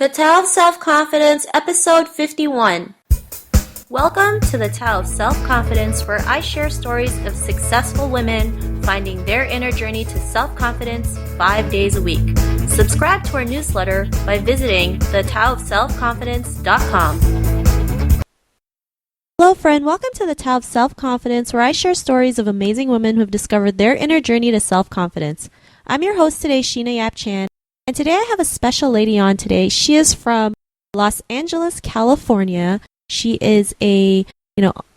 The Tao of Self-Confidence, Episode 51. Welcome to the Tao of Self-Confidence, where I share stories of successful women finding their inner journey to self-confidence 5 days a week. Subscribe to our newsletter by visiting thetaoofselfconfidence.com. Hello friend, welcome to the Tao of Self-Confidence, where I share stories of amazing women who have discovered their inner journey to self-confidence. I'm your host today, Sheena Yap Chan. And today I have a special lady on today. She is from Los Angeles, California. She is a,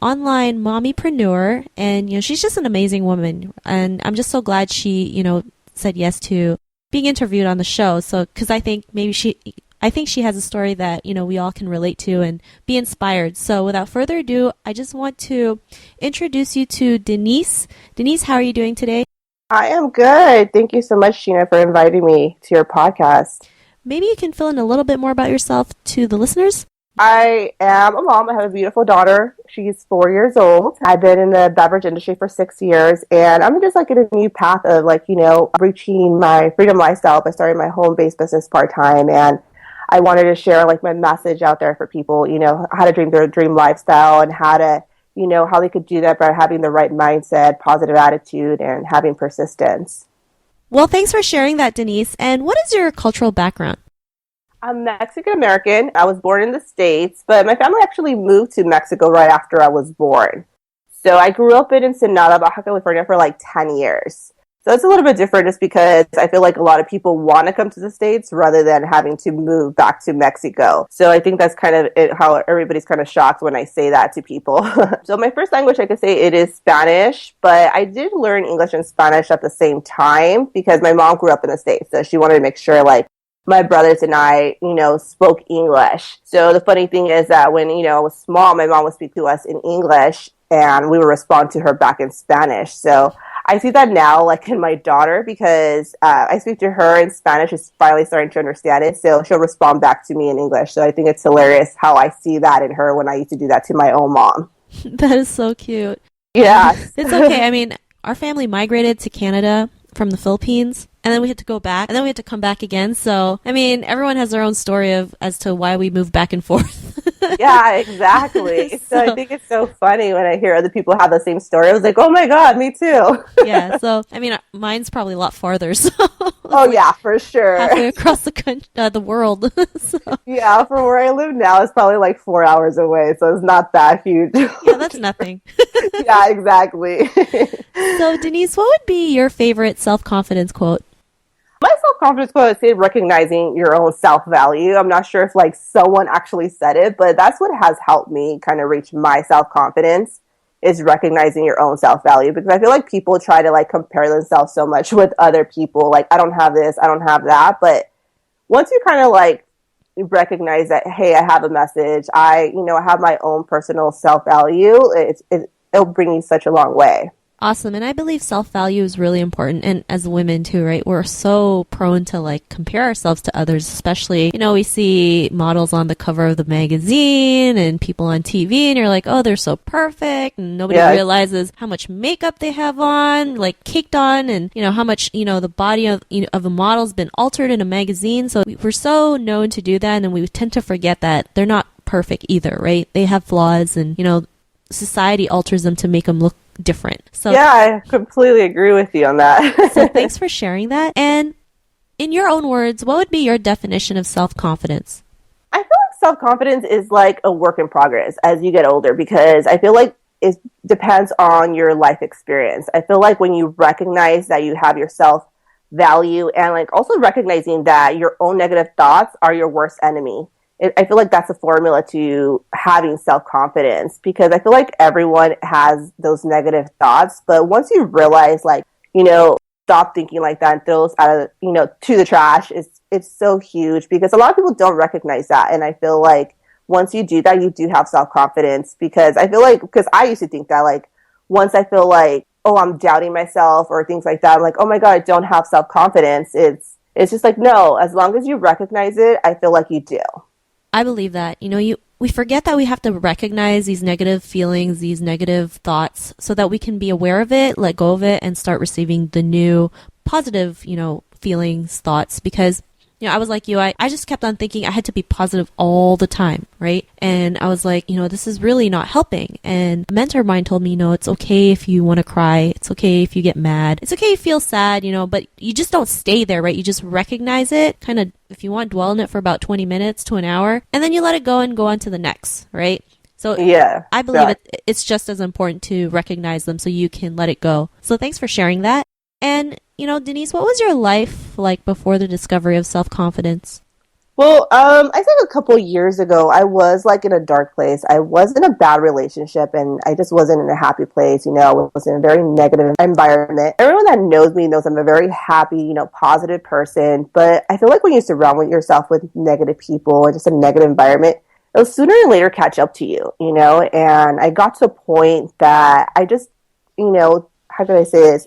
online mommy-preneur, and, she's just an amazing woman. And I'm just so glad she, said yes to being interviewed on the show. So, because I think she has a story that, we all can relate to and be inspired. So without further ado, I just want to introduce you to Denise. Denise, how are you doing today? I am good. Thank you so much, Sheena, for inviting me to your podcast. Maybe you can fill in a little bit more about yourself to the listeners. I am a mom. I have a beautiful daughter. She's 4 years old. I've been in the beverage industry for 6 years, and I'm just in a new path of reaching my freedom lifestyle by starting my home-based business part-time. And I wanted to share my message out there for people, how to dream their dream lifestyle and how to how they could do that by having the right mindset, positive attitude, and having persistence. Well, thanks for sharing that, Denise. And what is your cultural background? I'm Mexican-American. I was born in the States, but my family actually moved to Mexico right after I was born. So I grew up in Ensenada, Baja California for 10 years. So it's a little bit different just because I feel like a lot of people want to come to the States rather than having to move back to Mexico. So I think that's kind of how everybody's kind of shocked when I say that to people. So my first language, I could say it is Spanish, but I did learn English and Spanish at the same time because my mom grew up in the States. So she wanted to make sure my brothers and I, spoke English. So the funny thing is that when, I was small, my mom would speak to us in English and we would respond to her back in Spanish. So I see that now, in my daughter, because I speak to her in Spanish. She's finally starting to understand it, so she'll respond back to me in English. So I think it's hilarious how I see that in her when I used to do that to my own mom. That is so cute. Yeah. It's okay. I mean, our family migrated to Canada from the Philippines, and then we had to go back, and then we had to come back again. So, I mean, everyone has their own story as to why we moved back and forth. Yeah, exactly. So I think it's so funny when I hear other people have the same story. I was like, oh my God, me too. Yeah, so, I mean, mine's probably a lot farther. So oh, yeah, for sure. Halfway across the world. So. Yeah, from where I live now, it's probably 4 hours away, so it's not that huge. Yeah, that's nothing. Yeah, exactly. So, Denise, what would be your favorite self-confidence quote? My self-confidence quote is say recognizing your own self-value. I'm not sure if someone actually said it, but that's what has helped me kind of reach my self-confidence is recognizing your own self-value, because I feel like people try to compare themselves so much with other people. I don't have this, I don't have that. But once you kind of recognize that, hey, I have a message, I have my own personal self-value, it'll bring you such a long way. Awesome. And I believe self-value is really important. And as women too, right? We're so prone to compare ourselves to others, especially, we see models on the cover of the magazine and people on TV and you're like, oh, they're so perfect. And nobody realizes how much makeup they have on, caked on, and, how much, the body of a model's been altered in a magazine. So we're so known to do that. And then we tend to forget that they're not perfect either, right? They have flaws and, society alters them to make them look different. So yeah, I completely agree with you on that. So thanks for sharing that. And in your own words, what would be your definition of self-confidence? I feel like self-confidence is a work in progress as you get older, because I feel like it depends on your life experience. I feel like when you recognize that you have your self-value and also recognizing that your own negative thoughts are your worst enemy, I feel like that's a formula to having self-confidence, because I feel like everyone has those negative thoughts. But once you realize, stop thinking like that and throw those out of, to the trash, it's so huge, because a lot of people don't recognize that. And I feel like once you do that, you do have self-confidence, because I feel because I used to think that once I feel oh, I'm doubting myself or things like that, I'm oh my God, I don't have self-confidence. It's just no, as long as you recognize it, I feel like you do. I believe that, we forget that we have to recognize these negative feelings, these negative thoughts, so that we can be aware of it, let go of it, and start receiving the new positive, feelings, thoughts. Because, I was like you, I just kept on thinking I had to be positive all the time, right? And I was like, this is really not helping. And a mentor of mine told me, it's okay if you want to cry. It's okay if you get mad. It's okay if you feel sad, but you just don't stay there, right? You just recognize it, kind of, if you want, dwell in it for about 20 minutes to an hour, and then you let it go and go on to the next, right? So yeah, I believe it's just as important to recognize them so you can let it go. So thanks for sharing that. And, Denise, what was your life like before the discovery of self-confidence? Well, I think a couple years ago, I was like in a dark place. I was in a bad relationship and I just wasn't in a happy place. I was in a very negative environment. Everyone that knows me knows I'm a very happy, positive person. But I feel like when you surround yourself with negative people or just a negative environment, it'll sooner or later catch up to you, and I got to a point that I just, how can I say this?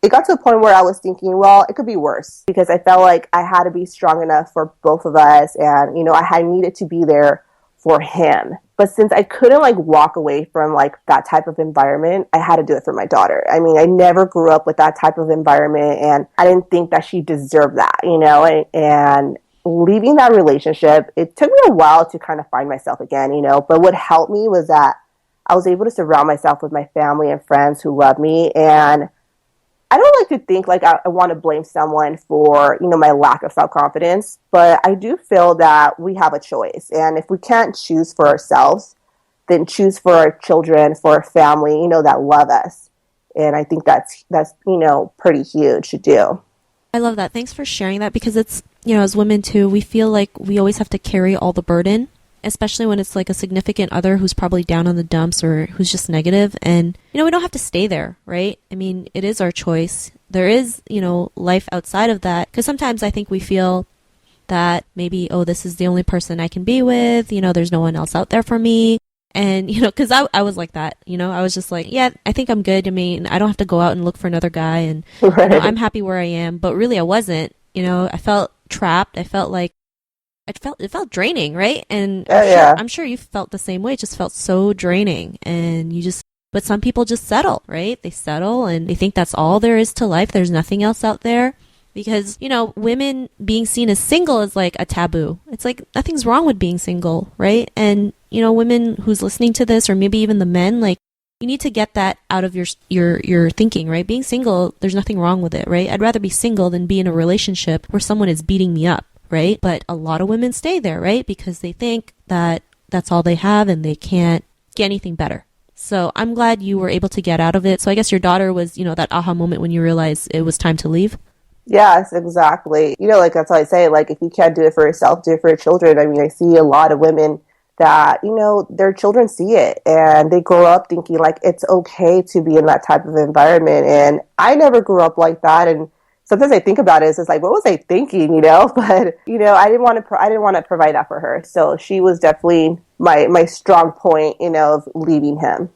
It got to a point where I was thinking, well, it could be worse because I felt like I had to be strong enough for both of us and, I had needed to be there for him. But since I couldn't walk away from that type of environment, I had to do it for my daughter. I mean, I never grew up with that type of environment and I didn't think that she deserved that, and leaving that relationship, it took me a while to kind of find myself again, but what helped me was that I was able to surround myself with my family and friends who love me. And I don't like to think I want to blame someone for, my lack of self-confidence, but I do feel that we have a choice. And if we can't choose for ourselves, then choose for our children, for our family, that love us. And I think that's pretty huge to do. I love that. Thanks for sharing that because it's, as women too, we feel like we always have to carry all the burden, especially when it's like a significant other who's probably down on the dumps or who's just negative. And, we don't have to stay there, right? I mean, it is our choice. There is, life outside of that. Because sometimes I think we feel that maybe, this is the only person I can be with. There's no one else out there for me. And, because I was like that, I was just like, yeah, I think I'm good. I mean, I don't have to go out and look for another guy and right. I'm happy where I am. But really I wasn't, I felt trapped. I felt like it felt draining, right? And I'm sure you felt the same way. It just felt so draining and but some people just settle, right? They settle and they think that's all there is to life. There's nothing else out there. Because, women being seen as single is like a taboo. It's like nothing's wrong with being single, right? And, women who's listening to this or maybe even the men, you need to get that out of your thinking, right? Being single, there's nothing wrong with it, right? I'd rather be single than be in a relationship where someone is beating me up, right? But a lot of women stay there, right? Because they think that that's all they have and they can't get anything better. So I'm glad you were able to get out of it. So I guess your daughter was, that aha moment when you realized it was time to leave. Yes, exactly. That's why I say, if you can't do it for yourself, do it for your children. I mean, I see a lot of women that, their children see it and they grow up thinking it's okay to be in that type of environment. And I never grew up like that. And sometimes I think about it, it's just what was I thinking, But, I didn't want to provide that for her. So she was definitely my strong point, of leaving him.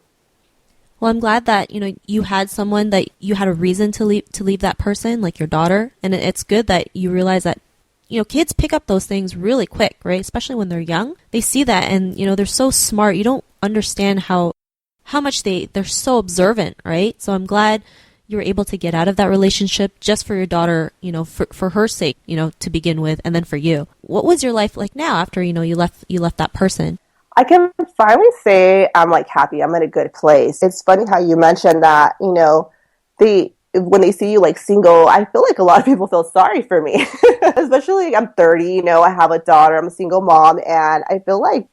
Well, I'm glad that, you had someone that you had a reason to leave that person, like your daughter. And it's good that you realize that, kids pick up those things really quick, right? Especially when they're young. They see that and, they're so smart. You don't understand how much they're so observant, right? So I'm glad you were able to get out of that relationship just for your daughter, for her sake, to begin with, and then for you. What was your life like now after, you left that person? I can finally say I'm happy. I'm in a good place. It's funny how you mentioned that, when they see you single, I feel like a lot of people feel sorry for me, especially I'm 30, I have a daughter, I'm a single mom. And I feel like,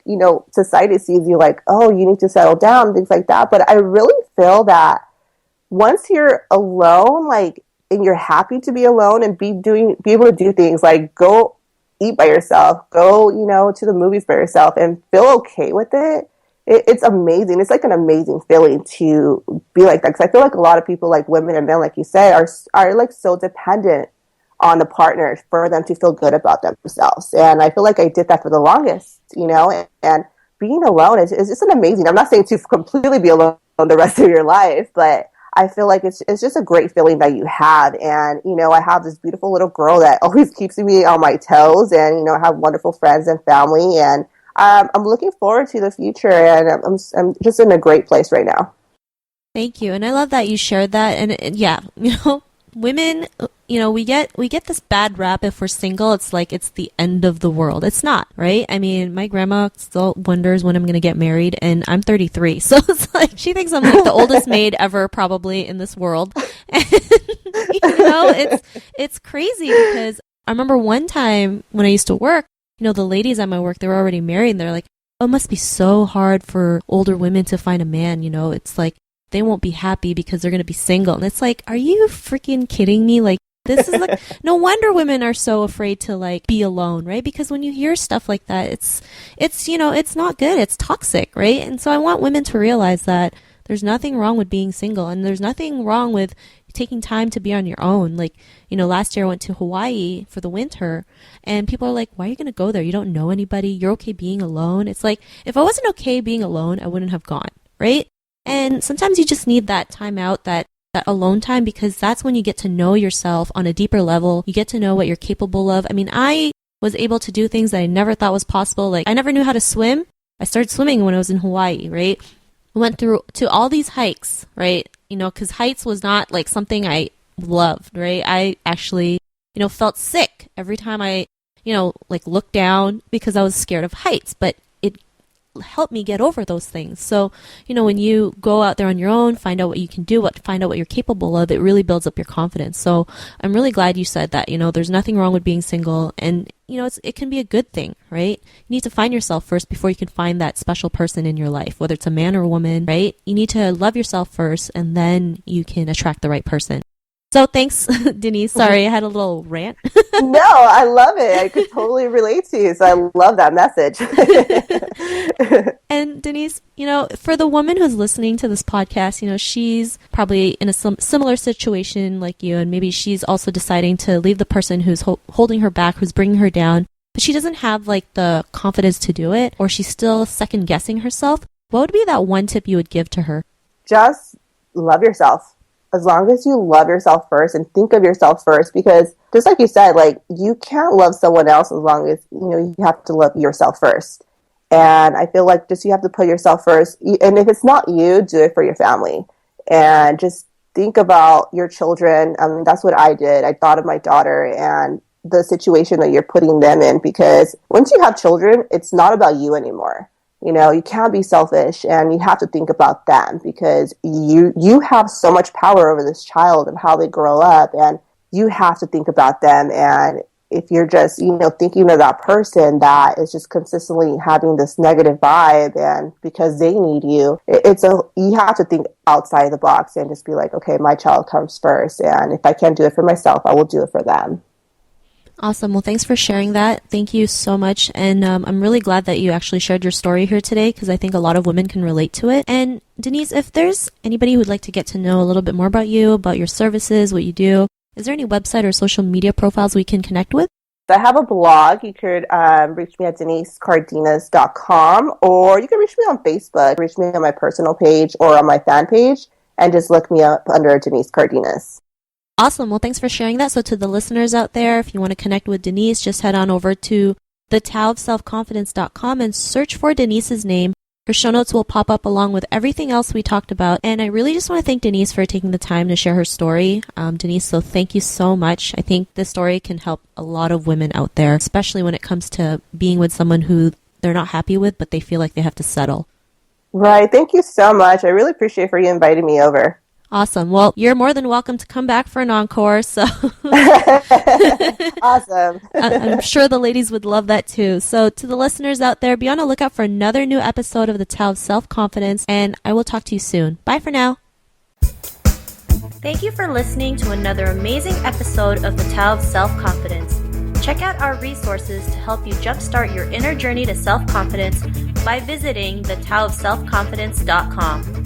society sees you oh, you need to settle down, things like that. But I really feel that once you're alone, and you're happy to be alone and be able to do things go eat by yourself, go, to the movies by yourself and feel okay with it. It's amazing. It's an amazing feeling to be like that. Cause I feel like a lot of people, women and men, like you said, are so dependent on the partner for them to feel good about themselves. And I feel like I did that for the longest, and being alone is just an amazing, I'm not saying to completely be alone the rest of your life, but I feel like it's just a great feeling that you have. And, I have this beautiful little girl that always keeps me on my toes and, I have wonderful friends and family and I'm looking forward to the future and I'm just in a great place right now. Thank you. And I love that you shared that. And yeah, women, we get this bad rap if we're single. It's like it's the end of the world. It's not, right? I mean, my grandma still wonders when I'm going to get married, and I'm 33. So it's like she thinks I'm like the oldest maid ever probably in this world. And, it's crazy because I remember one time when I used to work, the ladies at my work, they were already married, and they're like, oh, it must be so hard for older women to find a man. It's like they won't be happy because they're going to be single. And it's like, are you freaking kidding me? Like, this is like, no wonder women are so afraid to like be alone, right? Because when you hear stuff like that, it's not good. It's toxic, right? And so I want women to realize that there's nothing wrong with being single, and there's nothing wrong with taking time to be on your own. Like, last year I went to Hawaii for the winter, and people are like, why are you going to go there? You don't know anybody. You're okay being alone. It's like, if I wasn't okay being alone, I wouldn't have gone, right? And sometimes you just need that time out, that alone time, because that's when you get to know yourself on a deeper level. You get to know what you're capable of. I mean, I was able to do things that I never thought was possible. Like, I never knew how to swim. I started swimming when I was in Hawaii, right? I went through to all these hikes, right? Because heights was not like something I loved, right? I actually, felt sick every time I, like looked down because I was scared of heights, but it helped me get over those things. So, when you go out there on your own, find out what you can do, find out what you're capable of, it really builds up your confidence. So I'm really glad you said that, there's nothing wrong with being single, and, it can be a good thing, right? You need to find yourself first before you can find that special person in your life, whether it's a man or a woman, right? You need to love yourself first, and then you can attract the right person. So thanks, Denise. Sorry, I had a little rant. No, I love it. I could totally relate to you. So I love that message. And Denise, for the woman who's listening to this podcast, she's probably in a similar situation like you, and maybe she's also deciding to leave the person who's holding her back, who's bringing her down, but she doesn't have like the confidence to do it, or she's still second guessing herself. What would be that one tip you would give to her? Just love yourself. As long as you love yourself first and think of yourself first, because just like you said, like, you can't love someone else as long as, you have to love yourself first. And I feel like just you have to put yourself first. And if it's not you, do it for your family. And just think about your children. I mean, that's what I did. I thought of my daughter and the situation that you're putting them in, because once you have children, it's not about you anymore. You can't be selfish, and you have to think about them, because you have so much power over this child and how they grow up, and you have to think about them. And if you're just, thinking of that person that is just consistently having this negative vibe, and because they need you, you have to think outside the box and just be like, okay, my child comes first. And if I can't do it for myself, I will do it for them. Awesome. Well, thanks for sharing that. Thank you so much. And I'm really glad that you actually shared your story here today, because I think a lot of women can relate to it. And Denise, if there's anybody who would like to get to know a little bit more about you, about your services, what you do, is there any website or social media profiles we can connect with? I have a blog. You could reach me at denisecardenas.com, or you can reach me on Facebook, reach me on my personal page or on my fan page, and just look me up under Denise Cardenas. Awesome. Well, thanks for sharing that. So to the listeners out there, if you want to connect with Denise, just head on over to thetaoofselfconfidence.com and search for Denise's name. Her show notes will pop up along with everything else we talked about. And I really just want to thank Denise for taking the time to share her story. Denise, so thank you so much. I think this story can help a lot of women out there, especially when it comes to being with someone who they're not happy with, but they feel like they have to settle. Right. Thank you so much. I really appreciate for you inviting me over. Awesome. Well, you're more than welcome to come back for an encore. So Awesome. I'm sure the ladies would love that too. So to the listeners out there, be on the lookout for another new episode of the Tao of Self-Confidence, and I will talk to you soon. Bye for now. Thank you for listening to another amazing episode of the Tao of Self-Confidence. Check out our resources to help you jumpstart your inner journey to self-confidence by visiting thetaoofselfconfidence.com.